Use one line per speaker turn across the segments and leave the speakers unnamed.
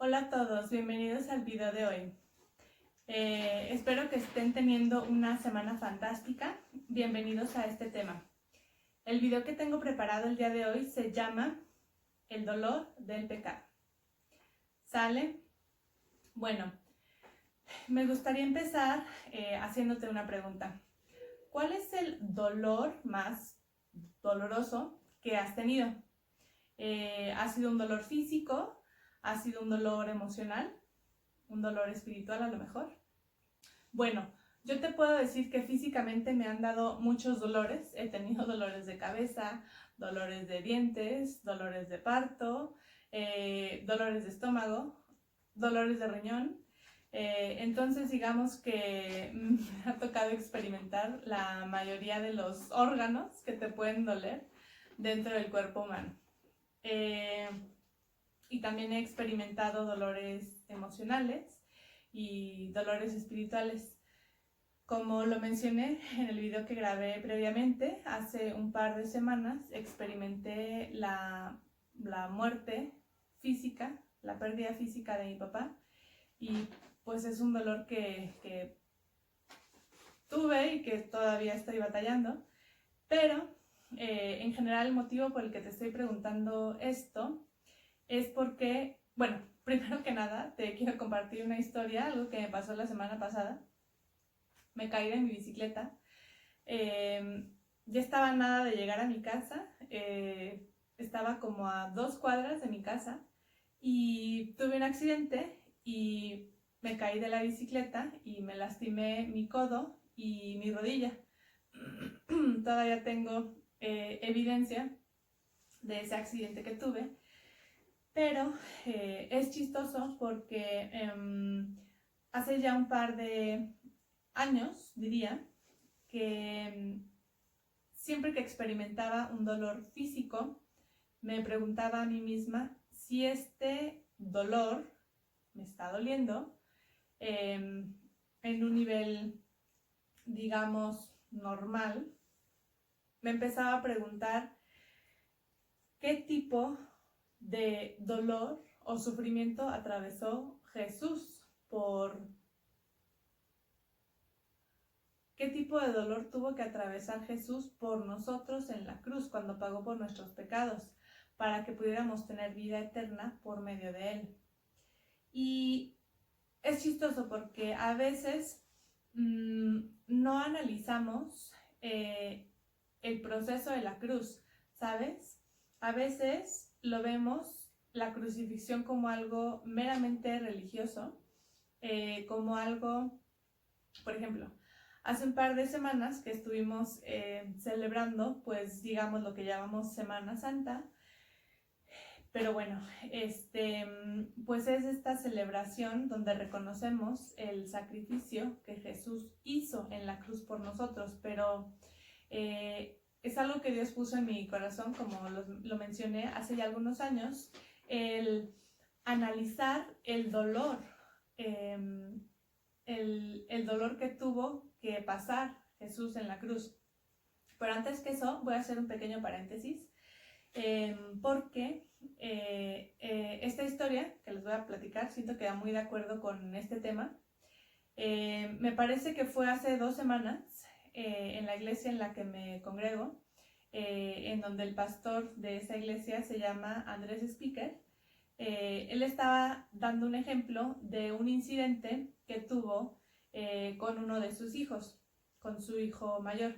Hola a todos, bienvenidos al video de hoy. Espero que estén teniendo una semana fantástica. Bienvenidos a este tema. El video que tengo preparado el día de hoy se llama El dolor del pecado. ¿Sale? Bueno, me gustaría empezar haciéndote una pregunta. ¿Cuál es el dolor más doloroso que has tenido? ¿Ha sido un dolor físico? ¿Ha sido un dolor emocional? ¿Un dolor espiritual a lo mejor? Bueno, yo te puedo decir que físicamente me han dado muchos dolores. He tenido dolores de cabeza, dolores de dientes, dolores de parto, dolores de estómago, dolores de riñón. Entonces digamos que me ha tocado experimentar la mayoría de los órganos que te pueden doler dentro del cuerpo humano. Y también he experimentado dolores emocionales y dolores espirituales. Como lo mencioné en el video que grabé previamente, hace un par de semanas experimenté la muerte física, la pérdida física de mi papá, y pues es un dolor que tuve y que todavía estoy batallando, pero en general el motivo por el que te estoy preguntando esto es porque, bueno, primero que nada te quiero compartir una historia, algo que me pasó la semana pasada. Me caí de mi bicicleta, ya estaba nada de llegar a mi casa, estaba como a 2 cuadras de mi casa y tuve un accidente y me caí de la bicicleta y me lastimé mi codo y mi rodilla. Todavía tengo evidencia de ese accidente que tuve, pero es chistoso porque hace ya un par de años, diría, que siempre que experimentaba un dolor físico, me preguntaba a mí misma si este dolor me está doliendo en un nivel, digamos, normal. Me empezaba a preguntar qué tipo de dolor o sufrimiento atravesó Jesús ¿Qué tipo de dolor tuvo que atravesar Jesús por nosotros en la cruz cuando pagó por nuestros pecados, para que pudiéramos tener vida eterna por medio de Él? Y es chistoso porque a veces no analizamos el proceso de la cruz, ¿sabes? A veces lo vemos la crucifixión como algo meramente religioso, como algo, por ejemplo, hace un par de semanas que estuvimos celebrando, pues digamos lo que llamamos Semana Santa, pero bueno, pues es esta celebración donde reconocemos el sacrificio que Jesús hizo en la cruz por nosotros, pero es algo que Dios puso en mi corazón, como lo mencioné hace ya algunos años, el analizar el dolor, el dolor que tuvo que pasar Jesús en la cruz. Pero antes que eso, voy a hacer un pequeño paréntesis, porque esta historia que les voy a platicar, siento que va muy de acuerdo con este tema. Me parece que fue hace 2 semanas, en la iglesia en la que me congrego, en donde el pastor de esa iglesia se llama Andrés Speaker. Él estaba dando un ejemplo de un incidente que tuvo con uno de sus hijos, con su hijo mayor.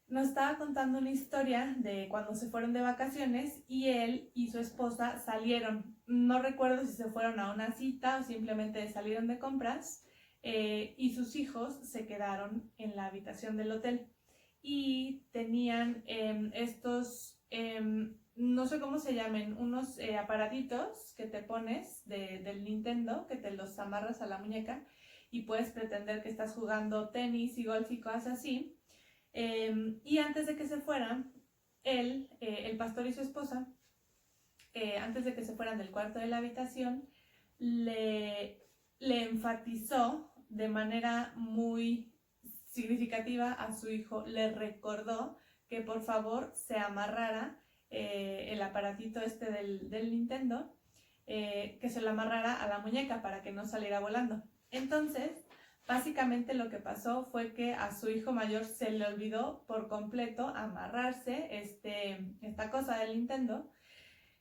Nos estaba contando una historia de cuando se fueron de vacaciones y él y su esposa salieron. No recuerdo si se fueron a una cita o simplemente salieron de compras, y sus hijos se quedaron en la habitación del hotel y tenían estos, no sé cómo se llamen, unos aparatitos que te pones del Nintendo, que te los amarras a la muñeca y puedes pretender que estás jugando tenis y golf y cosas así. Y antes de que se fueran, él, el pastor y su esposa, antes de que se fueran del cuarto de la habitación, le enfatizó de manera muy significativa a su hijo, le recordó que por favor se amarrara el aparatito este del Nintendo, que se lo amarrara a la muñeca para que no saliera volando. Entonces, básicamente lo que pasó fue que a su hijo mayor se le olvidó por completo amarrarse esta cosa del Nintendo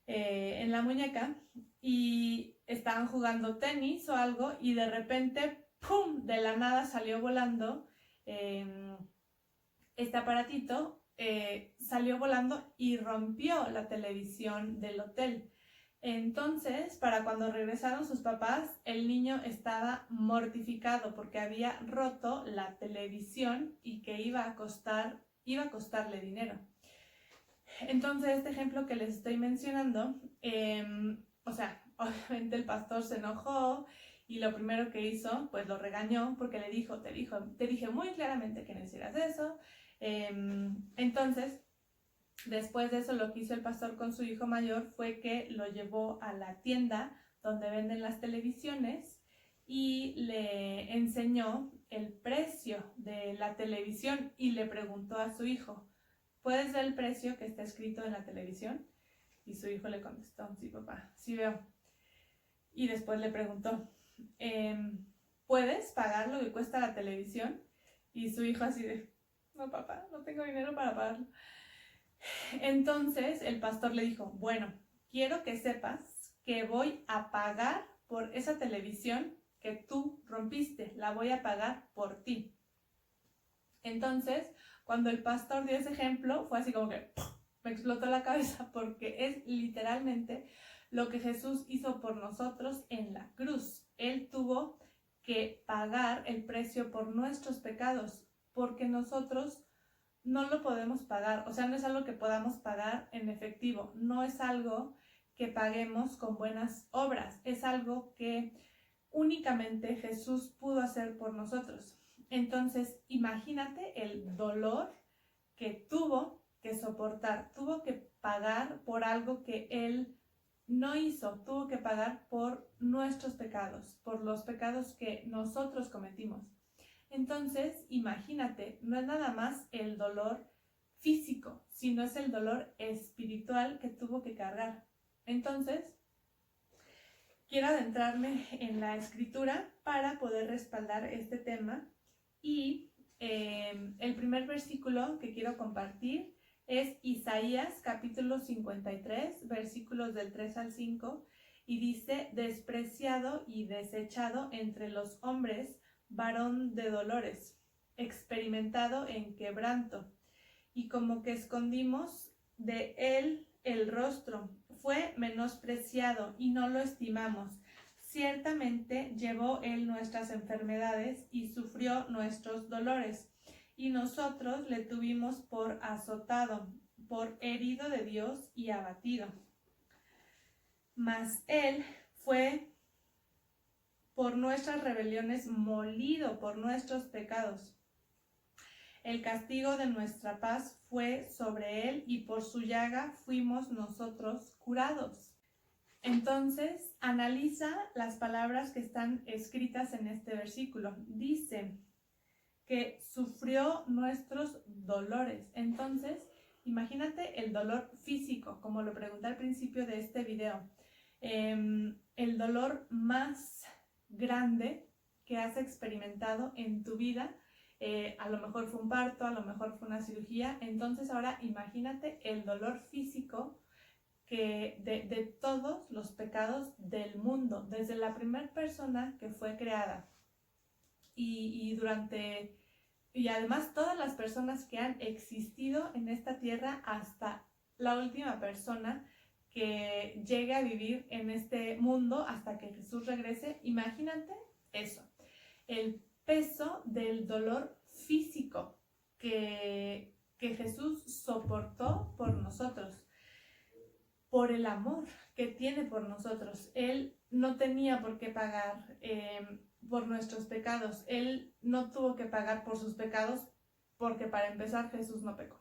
en la muñeca, y estaban jugando tenis o algo y de repente, ¡pum!, de la nada salió volando este aparatito, salió volando y rompió la televisión del hotel. Entonces, para cuando regresaron sus papás, el niño estaba mortificado porque había roto la televisión y que iba a costarle dinero. Entonces, este ejemplo que les estoy mencionando, obviamente el pastor se enojó y lo primero que hizo, pues lo regañó porque le dijo, te dije muy claramente que no hicieras eso. Entonces, después de eso, lo que hizo el pastor con su hijo mayor fue que lo llevó a la tienda donde venden las televisiones y le enseñó el precio de la televisión y le preguntó a su hijo, ¿puedes ver el precio que está escrito en la televisión? Y su hijo le contestó, sí, papá, sí veo. Y después le preguntó, ¿puedes pagar lo que cuesta la televisión? Y su hijo así de, no, papá, no tengo dinero para pagarlo. Entonces el pastor le dijo, bueno, quiero que sepas que voy a pagar por esa televisión que tú rompiste, la voy a pagar por ti. Entonces, cuando el pastor dio ese ejemplo, fue así como que me explotó la cabeza, porque es literalmente lo que Jesús hizo por nosotros en la cruz. Él tuvo que pagar el precio por nuestros pecados, porque nosotros no lo podemos pagar. O sea, no es algo que podamos pagar en efectivo, no es algo que paguemos con buenas obras, es algo que únicamente Jesús pudo hacer por nosotros. Entonces, imagínate el dolor que tuvo que soportar, tuvo que pagar por algo que Él no hizo, tuvo que pagar por nuestros pecados, por los pecados que nosotros cometimos. Entonces, imagínate, no es nada más el dolor físico, sino es el dolor espiritual que tuvo que cargar. Entonces, quiero adentrarme en la escritura para poder respaldar este tema, y el primer versículo que quiero compartir es Isaías capítulo 53, versículos del 3 al 5, y dice, despreciado y desechado entre los hombres, varón de dolores, experimentado en quebranto, y como que escondimos de él el rostro, fue menospreciado y no lo estimamos. Ciertamente llevó él nuestras enfermedades y sufrió nuestros dolores, y nosotros le tuvimos por azotado, por herido de Dios y abatido. Mas él fue por nuestras rebeliones molido, por nuestros pecados. El castigo de nuestra paz fue sobre él, y por su llaga fuimos nosotros curados. Entonces, analiza las palabras que están escritas en este versículo. Dice que sufrió nuestros dolores. Entonces, imagínate el dolor físico, como lo pregunté al principio de este video. El dolor más grande que has experimentado en tu vida. A lo mejor fue un parto, a lo mejor fue una cirugía. Entonces ahora imagínate el dolor físico que de todos los pecados del mundo, desde la primera persona que fue creada y además todas las personas que han existido en esta tierra hasta la última persona que llegue a vivir en este mundo hasta que Jesús regrese. Imagínate eso, el peso del dolor físico que Jesús soportó por nosotros, por el amor que tiene por nosotros. Él no tenía por qué pagar por nuestros pecados. Él no tuvo que pagar por sus pecados porque, para empezar, Jesús no pecó.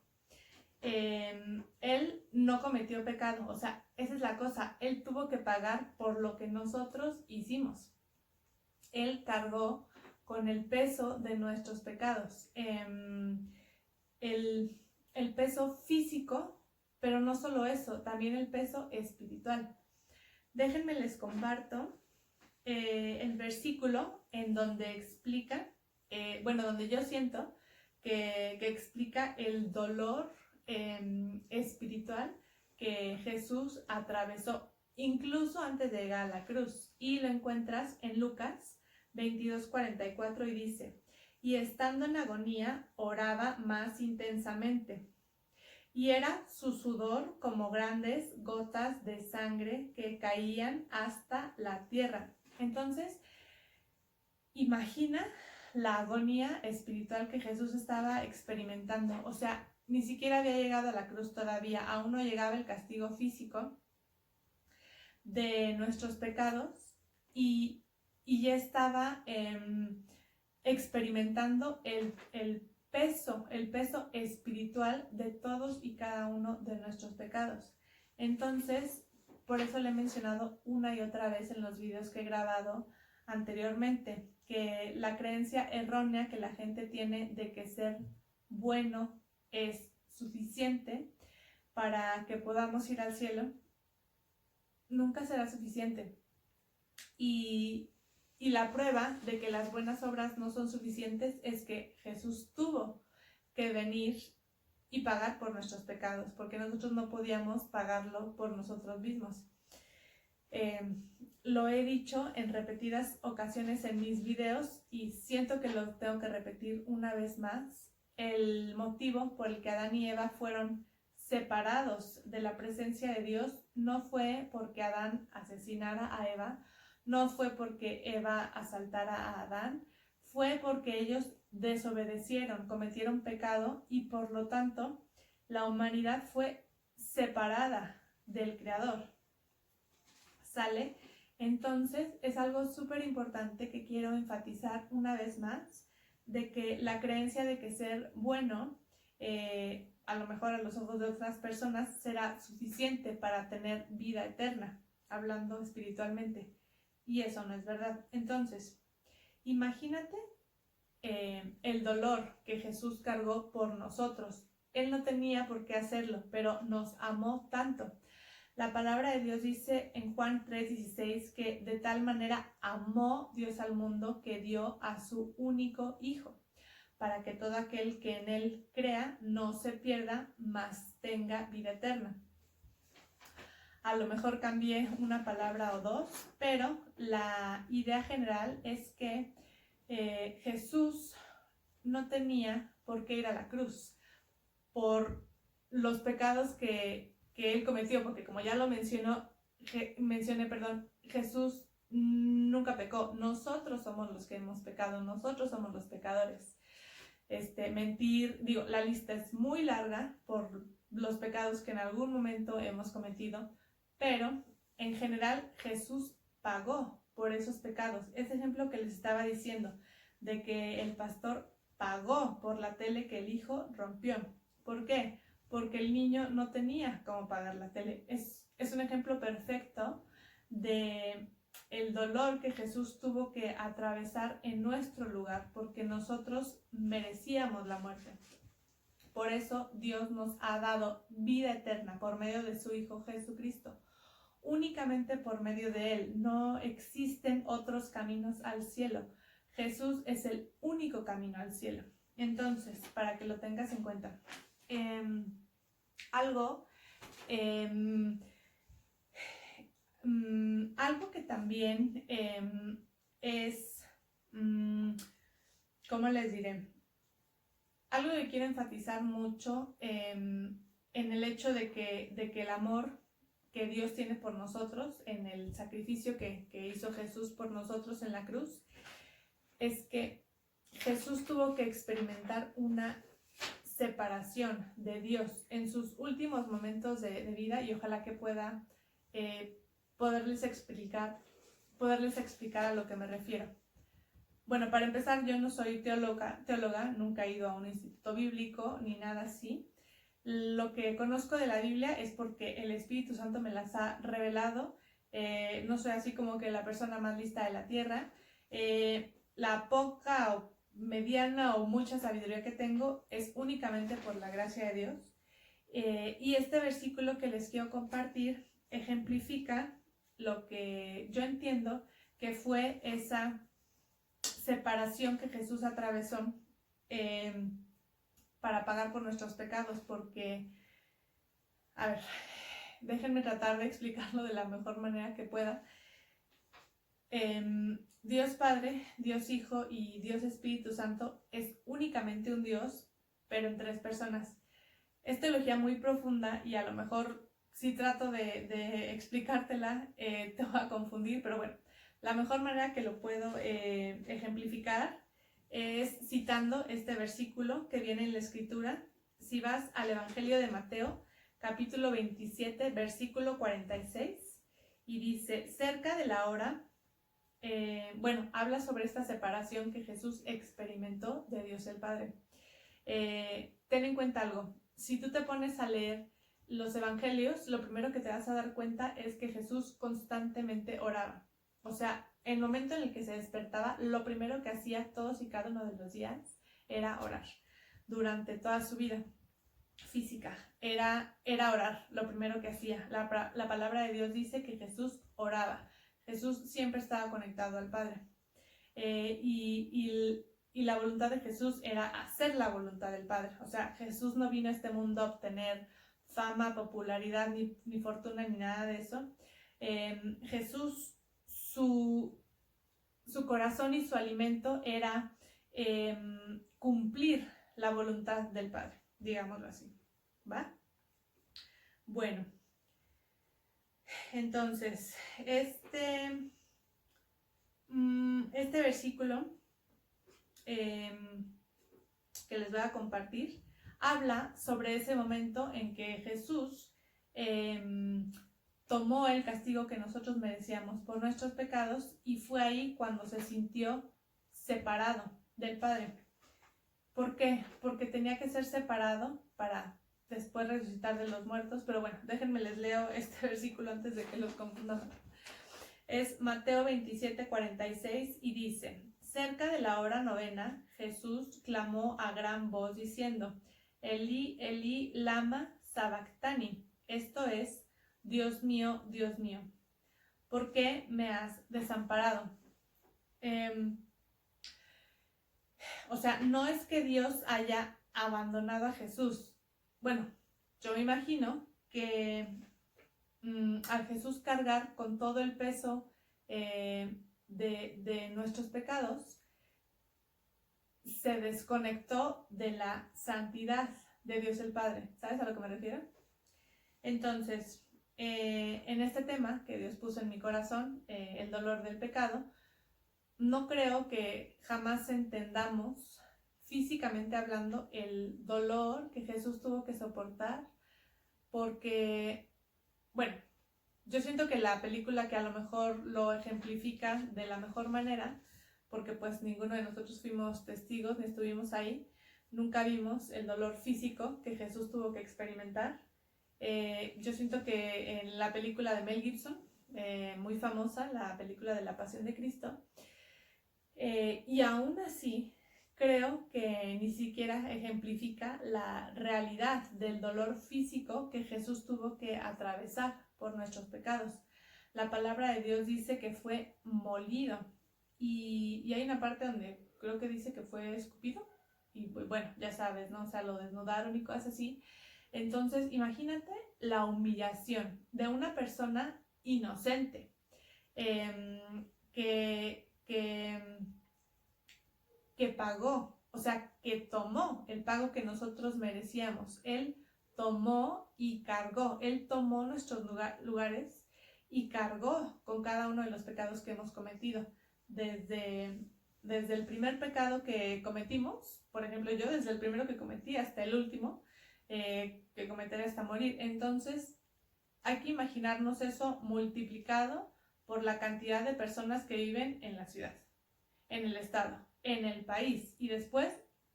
Él no cometió pecado, o sea, esa es la cosa. Él tuvo que pagar por lo que nosotros hicimos. Él cargó con el peso de nuestros pecados. El peso físico pero no solo eso, también el peso espiritual. Déjenme les comparto el versículo en donde explica, donde yo siento que explica el dolor espiritual que Jesús atravesó, incluso antes de llegar a la cruz. Y lo encuentras en Lucas 22:44 y dice: y estando en agonía, oraba más intensamente. Y era su sudor como grandes gotas de sangre que caían hasta la tierra. Entonces, imagina la agonía espiritual que Jesús estaba experimentando. O sea, ni siquiera había llegado a la cruz todavía, aún no llegaba el castigo físico de nuestros pecados y ya estaba experimentando el peso espiritual de todos y cada uno de nuestros pecados. Entonces, por eso le he mencionado una y otra vez en los videos que he grabado anteriormente, que la creencia errónea que la gente tiene de que ser bueno es suficiente para que podamos ir al cielo, nunca será suficiente. Y la prueba de que las buenas obras no son suficientes es que Jesús tuvo que venir y pagar por nuestros pecados, porque nosotros no podíamos pagarlo por nosotros mismos. Lo he dicho en repetidas ocasiones en mis videos y siento que lo tengo que repetir una vez más. El motivo por el que Adán y Eva fueron separados de la presencia de Dios no fue porque Adán asesinara a Eva, no fue porque Eva asaltara a Adán, fue porque ellos desobedecieron, cometieron pecado y por lo tanto la humanidad fue separada del Creador. ¿Sale? Entonces es algo súper importante que quiero enfatizar una vez más, de que la creencia de que ser bueno, a lo mejor a los ojos de otras personas, será suficiente para tener vida eterna, hablando espiritualmente. Y eso no es verdad. Entonces, imagínate el dolor que Jesús cargó por nosotros. Él no tenía por qué hacerlo, pero nos amó tanto. La palabra de Dios dice en Juan 3:16 que de tal manera amó Dios al mundo que dio a su único Hijo, para que todo aquel que en Él crea no se pierda, mas tenga vida eterna. A lo mejor cambié una palabra o dos, pero la idea general es que Jesús no tenía por qué ir a la cruz por los pecados que Él cometió, porque como ya lo mencioné, Jesús nunca pecó. Nosotros somos los que hemos pecado, nosotros somos los pecadores. Mentir, la lista es muy larga por los pecados que en algún momento hemos cometido, pero en general Jesús pagó por esos pecados. Ese ejemplo que les estaba diciendo, de que el pastor pagó por la tele que el hijo rompió. ¿Por qué? Porque el niño no tenía cómo pagar la tele. Es un ejemplo perfecto de el dolor que Jesús tuvo que atravesar en nuestro lugar, porque nosotros merecíamos la muerte. Por eso Dios nos ha dado vida eterna por medio de su Hijo Jesucristo. Únicamente por medio de Él. No existen otros caminos al cielo. Jesús es el único camino al cielo. Entonces, para que lo tengas en cuenta. Algo que también es, ¿cómo les diré? Algo que quiero enfatizar mucho en el hecho de que el amor que Dios tiene por nosotros, en el sacrificio que hizo Jesús por nosotros en la cruz, es que Jesús tuvo que experimentar una separación de Dios en sus últimos momentos de vida, y ojalá que pueda poderles explicar a lo que me refiero. Bueno, para empezar, yo no soy teóloga, nunca he ido a un instituto bíblico ni nada así. Lo que conozco de la Biblia es porque el Espíritu Santo me las ha revelado. No soy así como que la persona más lista de la tierra. La poca o mediana o mucha sabiduría que tengo es únicamente por la gracia de Dios. Y este versículo que les quiero compartir ejemplifica lo que yo entiendo que fue esa separación que Jesús atravesó para pagar por nuestros pecados, porque, a ver, déjenme tratar de explicarlo de la mejor manera que pueda. Dios Padre, Dios Hijo y Dios Espíritu Santo es únicamente un Dios, pero en 3 personas. Es teología muy profunda y a lo mejor si trato de explicártela te va a confundir, pero bueno, la mejor manera que lo puedo ejemplificar es citando este versículo que viene en la Escritura. Si vas al Evangelio de Mateo, capítulo 27, versículo 46, y dice, cerca de la hora, habla sobre esta separación que Jesús experimentó de Dios el Padre. Ten en cuenta algo, si tú te pones a leer los evangelios, lo primero que te vas a dar cuenta es que Jesús constantemente oraba. O sea, en el momento en el que se despertaba, lo primero que hacía todos y cada uno de los días era orar. Durante toda su vida física, era orar, lo primero que hacía. La palabra de Dios dice que Jesús oraba. Jesús siempre estaba conectado al Padre. Y la voluntad de Jesús era hacer la voluntad del Padre. O sea, Jesús no vino a este mundo a obtener fama, popularidad, ni fortuna, ni nada de eso. Jesús, su corazón y su alimento era cumplir la voluntad del Padre, digámoslo así. ¿Va? Bueno, entonces, este versículo que les voy a compartir habla sobre ese momento en que Jesús tomó el castigo que nosotros merecíamos por nuestros pecados, y fue ahí cuando se sintió separado del Padre. ¿Por qué? Porque tenía que ser separado para después resucitar de los muertos. Pero bueno, déjenme les leo este versículo antes de que los confundamos. Es Mateo 27, 46 y dice, cerca de la hora 9, Jesús clamó a gran voz diciendo, Elí, Elí, lama sabactani. Esto es, Dios mío, ¿por qué me has desamparado? O sea, no es que Dios haya abandonado a Jesús. Bueno, yo me imagino que al Jesús cargar con todo el peso de nuestros pecados, se desconectó de la santidad de Dios el Padre. ¿Sabes a lo que me refiero? Entonces, en este tema que Dios puso en mi corazón, el dolor del pecado, no creo que jamás entendamos, físicamente hablando, el dolor que Jesús tuvo que soportar, porque, bueno, yo siento que la película que a lo mejor lo ejemplifica de la mejor manera, porque pues ninguno de nosotros fuimos testigos ni estuvimos ahí, nunca vimos el dolor físico que Jesús tuvo que experimentar. Yo siento que en la película de Mel Gibson, muy famosa, la película de la Pasión de Cristo, y aún así creo que ni siquiera ejemplifica la realidad del dolor físico que Jesús tuvo que atravesar por nuestros pecados. La palabra de Dios dice que fue molido, y hay una parte donde creo que dice que fue escupido, y pues bueno, ya sabes, ¿no? O sea, lo desnudaron y cosas así. Entonces, imagínate la humillación de una persona inocente, que pagó, o sea, que tomó el pago que nosotros merecíamos. Él tomó y cargó, Él tomó nuestros lugares y cargó con cada uno de los pecados que hemos cometido. Desde el primer pecado que cometimos, por ejemplo, yo desde el primero que cometí hasta el último que cometeré hasta morir. Entonces, hay que imaginarnos eso multiplicado por la cantidad de personas que viven en la ciudad, en el estado, en el país, y después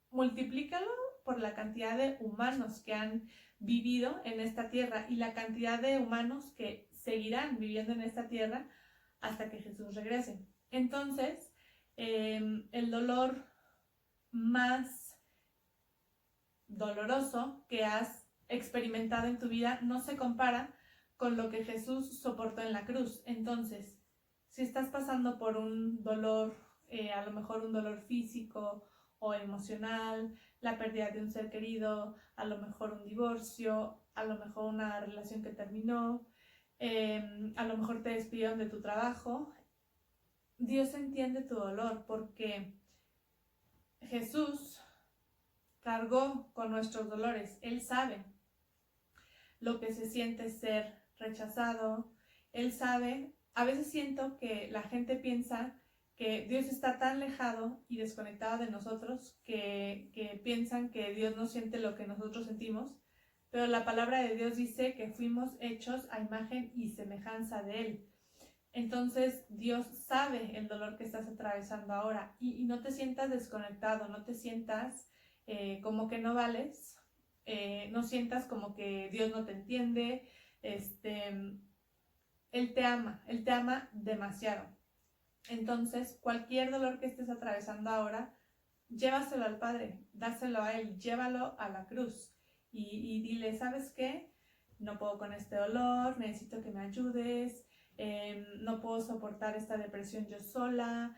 multiplícalo por la cantidad de humanos que han vivido en esta tierra y la cantidad de humanos que seguirán viviendo en esta tierra hasta que Jesús regrese. Entonces, el dolor más doloroso que has experimentado en tu vida no se compara con lo que Jesús soportó en la cruz. Entonces, si estás pasando por un dolor, a lo mejor un dolor físico o emocional, la pérdida de un ser querido, a lo mejor un divorcio, a lo mejor una relación que terminó, a lo mejor te despidieron de tu trabajo, Dios entiende tu dolor porque Jesús cargó con nuestros dolores. Él sabe lo que se siente ser rechazado. Él sabe, a veces siento que la gente piensa que Dios está tan alejado y desconectado de nosotros que piensan que Dios no siente lo que nosotros sentimos, pero la palabra de Dios dice que fuimos hechos a imagen y semejanza de Él. Entonces Dios sabe el dolor que estás atravesando ahora y no te sientas desconectado, no te sientas como que no vales, no sientas como que Dios no te entiende. Él te ama demasiado. Entonces cualquier dolor que estés atravesando ahora, llévaselo al Padre, dáselo a Él, llévalo a la cruz y dile, ¿sabes qué? No puedo con este dolor, necesito que me ayudes. No puedo soportar esta depresión yo sola,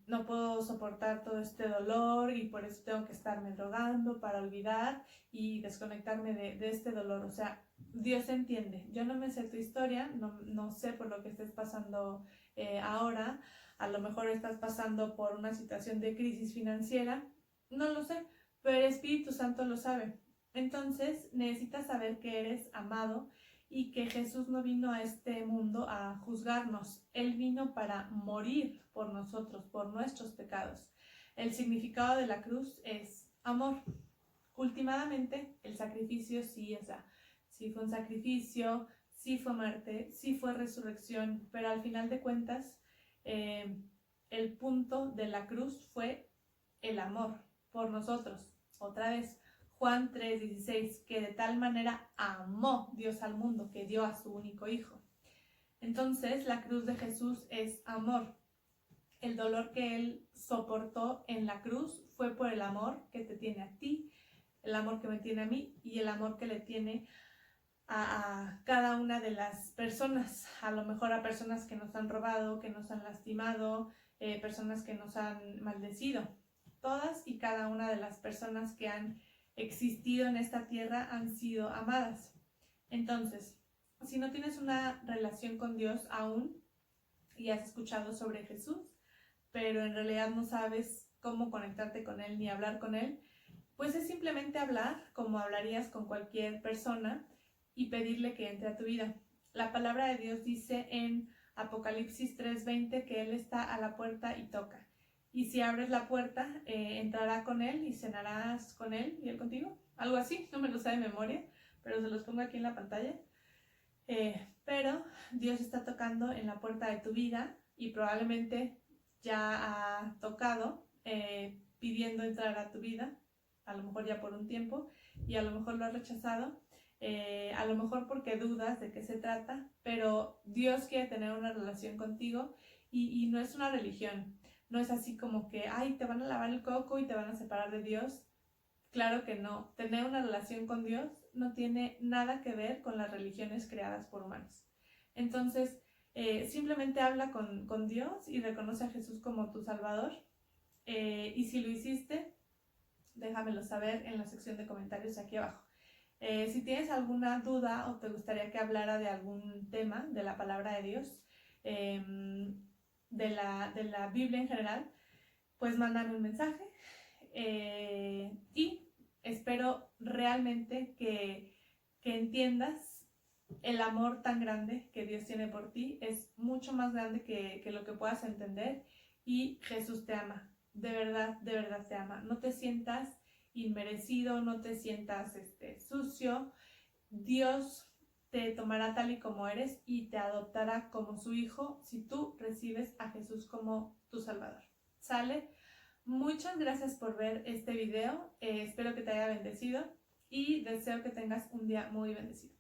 no puedo soportar todo este dolor y por eso tengo que estarme drogando para olvidar y desconectarme de este dolor. O sea, Dios entiende. Yo no me sé tu historia, no sé por lo que estés pasando ahora. A lo mejor estás pasando por una situación de crisis financiera, no lo sé, pero el Espíritu Santo lo sabe. Entonces necesitas saber que eres amado y que Jesús no vino a este mundo a juzgarnos. Él vino para morir por nosotros, por nuestros pecados. El significado de la cruz es amor. Últimamente, el sacrificio sí fue un sacrificio, sí fue muerte, sí fue resurrección, pero al final de cuentas, el punto de la cruz fue el amor por nosotros. Otra vez, Juan 3:16, que de tal manera amó Dios al mundo que dio a su único hijo. Entonces, la cruz de Jesús es amor. El dolor que Él soportó en la cruz fue por el amor que te tiene a ti, el amor que me tiene a mí y el amor que le tiene a cada una de las personas, a lo mejor a personas que nos han robado, que nos han lastimado, personas que nos han maldecido. Todas y cada una de las personas que han existido en esta tierra han sido amadas. Entonces, si no tienes una relación con Dios aún y has escuchado sobre Jesús, pero en realidad no sabes cómo conectarte con Él ni hablar con Él, pues es simplemente hablar como hablarías con cualquier persona y pedirle que entre a tu vida. La palabra de Dios dice en Apocalipsis 3:20 que Él está a la puerta y toca. Y si abres la puerta, entrará con Él y cenarás con Él y Él contigo. Algo así, no me lo sé de memoria, pero se los pongo aquí en la pantalla. Pero Dios está tocando en la puerta de tu vida y probablemente ya ha tocado pidiendo entrar a tu vida, a lo mejor ya por un tiempo, y a lo mejor lo has rechazado. A lo mejor porque dudas de qué se trata, pero Dios quiere tener una relación contigo y no es una religión, no es así como que, ay, te van a lavar el coco y te van a separar de Dios. Claro que no, tener una relación con Dios no tiene nada que ver con las religiones creadas por humanos. Entonces, simplemente habla con Dios y reconoce a Jesús como tu Salvador. Y si lo hiciste, déjamelo saber en la sección de comentarios aquí abajo. Si tienes alguna duda o te gustaría que hablara de algún tema de la palabra de Dios, de la Biblia en general, pues mándame un mensaje y espero realmente que entiendas el amor tan grande que Dios tiene por ti. Es mucho más grande que lo que puedas entender y Jesús te ama, de verdad te ama. No te sientas inmerecido, no te sientas sucio. Dios te tomará tal y como eres y te adoptará como su hijo si tú recibes a Jesús como tu Salvador. ¿Sale? Muchas gracias por ver este video. Espero que te haya bendecido y deseo que tengas un día muy bendecido.